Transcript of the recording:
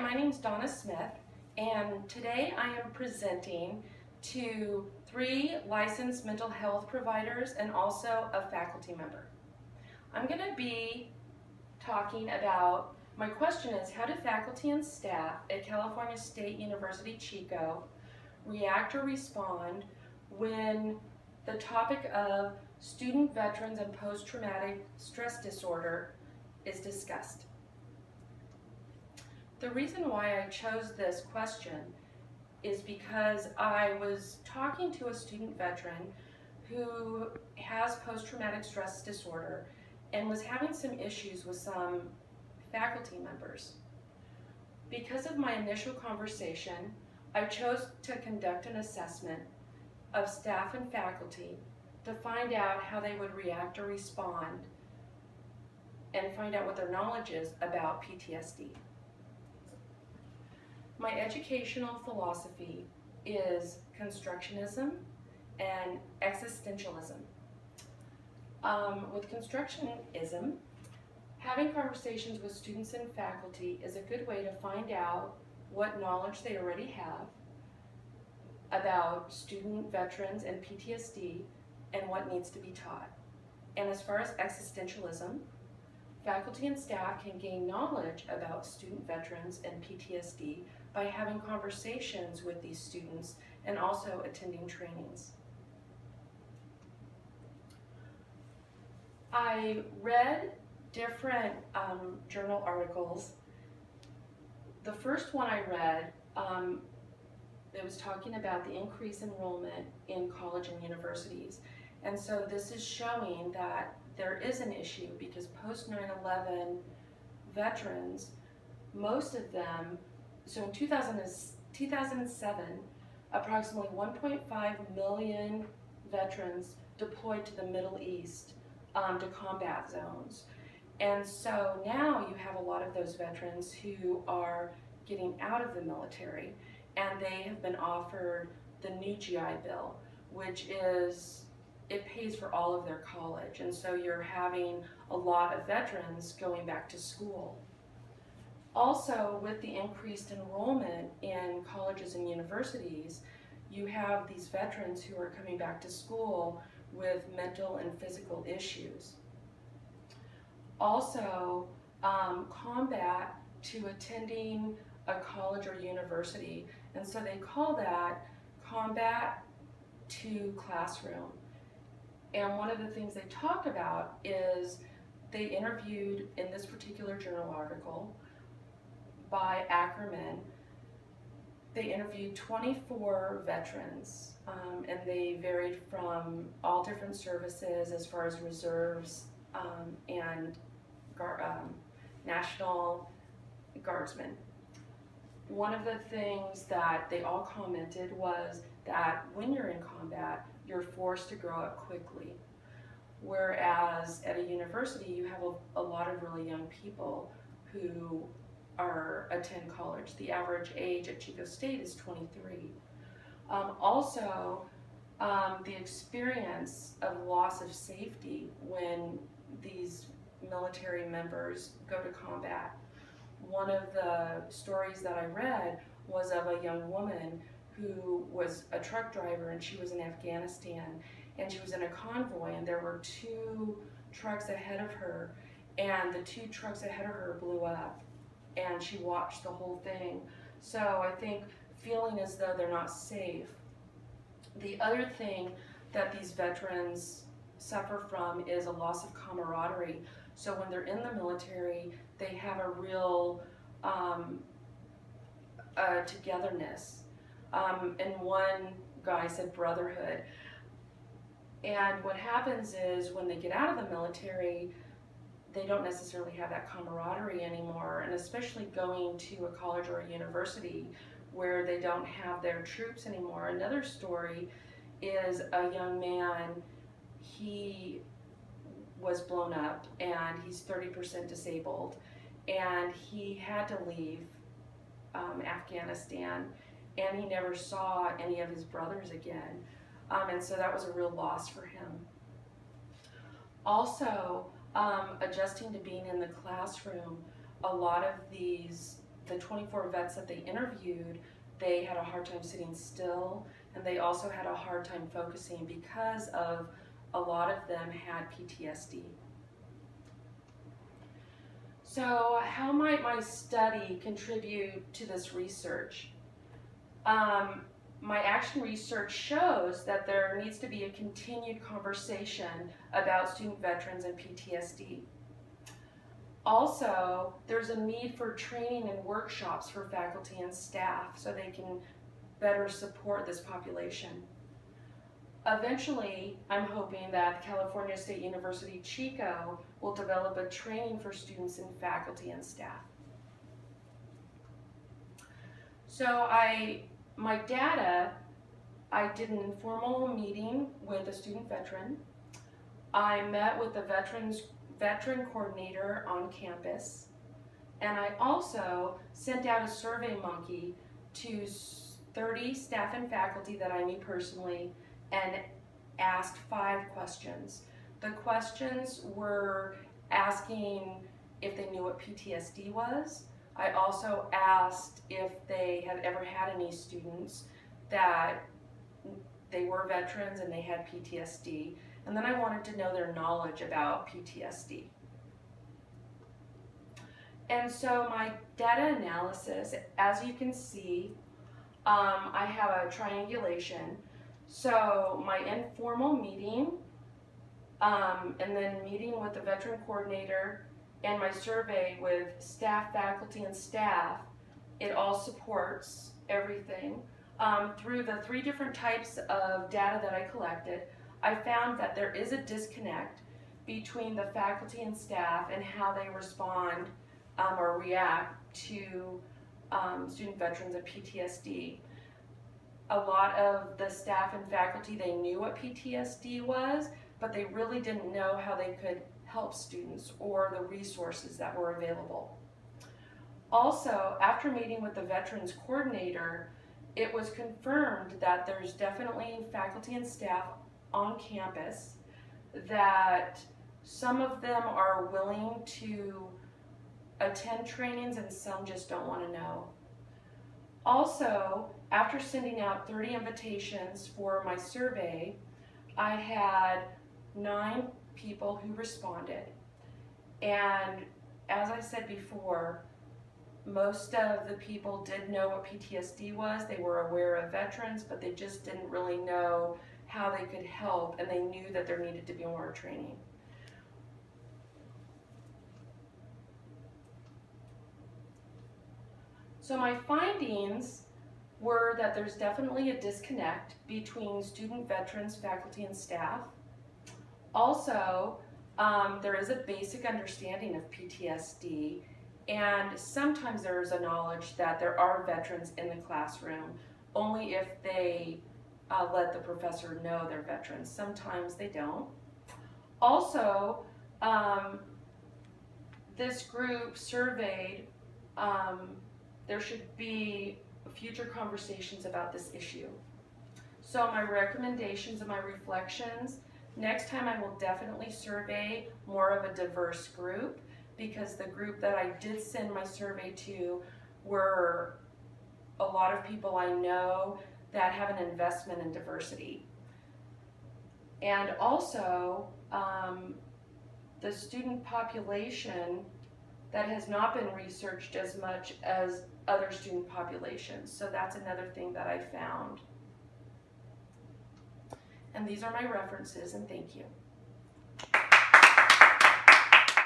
my name's Donna Smith, and today I am presenting to 3 licensed mental health providers and also a faculty member. I'm going to be talking about, my question is, how do faculty and staff at California State University Chico react or respond when the topic of student veterans and post-traumatic stress disorder is discussed? The reason why I chose this question is because I was talking to a student veteran who has post-traumatic stress disorder and was having some issues with some faculty members. Because of my initial conversation, I chose to conduct an assessment of staff and faculty to find out how they would react or respond and find out what their knowledge is about PTSD. My educational philosophy is constructionism and existentialism. With constructionism, having conversations with students and faculty is a good way to find out what knowledge they already have about student veterans and PTSD and what needs to be taught. And as far as existentialism, faculty and staff can gain knowledge about student veterans and PTSD by having conversations with these students and also attending trainings. I read different journal articles. The first one I read, it was talking about the increased enrollment in college and universities. And so this is showing that there is an issue because post 9/11 veterans, most of them, so in 2007, approximately 1.5 million veterans deployed to the Middle East to combat zones. And so now you have a lot of those veterans who are getting out of the military, and they have been offered the new GI Bill, which is, it pays for all of their college. And so you're having a lot of veterans going back to school. Also, with the increased enrollment in colleges and universities, you have these veterans who are coming back to school with mental and physical issues. Also, combat to attending a college or university, and so they call that combat to classroom. And one of the things they talk about is they interviewed, in this particular journal article by Ackerman, they interviewed 24 veterans, and they varied from all different services as far as reserves and National Guardsmen. One of the things that they all commented was that when you're in combat, you're forced to grow up quickly. Whereas at a university, you have a lot of really young people who attend college. The average age at Chico State is 23. Also, the experience of loss of safety when these military members go to combat. One of the stories that I read was of a young woman who was a truck driver, and she was in Afghanistan, and she was in a convoy, and there were 2 trucks ahead of her, and the 2 trucks ahead of her blew up, and she watched the whole thing. So I think feeling as though they're not safe. The other thing that these veterans suffer from is a loss of camaraderie. So when they're in the military, they have a real togetherness. And one guy said brotherhood. And what happens is when they get out of the military, they don't necessarily have that camaraderie anymore, and especially going to a college or a university where they don't have their troops anymore. Another story is a young man, he was blown up and he's 30% disabled, and he had to leave Afghanistan, and he never saw any of his brothers again, and so that was a real loss for him. Also, adjusting to being in the classroom, a lot of these the 24 vets that they interviewed, they had a hard time sitting still, and they also had a hard time focusing because of a lot of them had PTSD. So how might my study contribute to this research? My action research shows that there needs to be a continued conversation about student veterans and PTSD. Also, there's a need for training and workshops for faculty and staff so they can better support this population. Eventually, I'm hoping that California State University Chico will develop a training for students and faculty and staff. So my data, I did an informal meeting with a student veteran. I met with the veteran coordinator on campus, and I also sent out a survey monkey to 30 staff and faculty that I knew personally and asked 5 questions. The questions were asking if they knew what PTSD was. I also asked if they had ever had any students that they were veterans and they had PTSD. And then I wanted to know their knowledge about PTSD. And so my data analysis, as you can see, I have a triangulation. So my informal meeting, and then meeting with the veteran coordinator, and my survey with staff, faculty, and staff, it all supports everything. Through the 3 different types of data that I collected, I found that there is a disconnect between the faculty and staff and how they respond or react to student veterans and PTSD. A lot of the staff and faculty, they knew what PTSD was, but they really didn't know how they could help students or the resources that were available. Also, after meeting with the veterans coordinator, it was confirmed that there's definitely faculty and staff on campus, that some of them are willing to attend trainings and some just don't want to know. Also, after sending out 30 invitations for my survey, I had 9 people who responded. And as I said before, most of the people did know what PTSD was. They were aware of veterans, but they just didn't really know how they could help, and they knew that there needed to be more training. So my findings were that there's definitely a disconnect between student veterans, faculty, and staff. Also, there is a basic understanding of PTSD, and sometimes there's a knowledge that there are veterans in the classroom, only if they let the professor know they're veterans. Sometimes they don't. Also, this group surveyed, there should be future conversations about this issue. So my recommendations and my reflections: next time I will definitely survey more of a diverse group, because the group that I did send my survey to were a lot of people I know that have an investment in diversity. And also, the student population that has not been researched as much as other student populations. So that's another thing that I found. And these are my references, and thank you.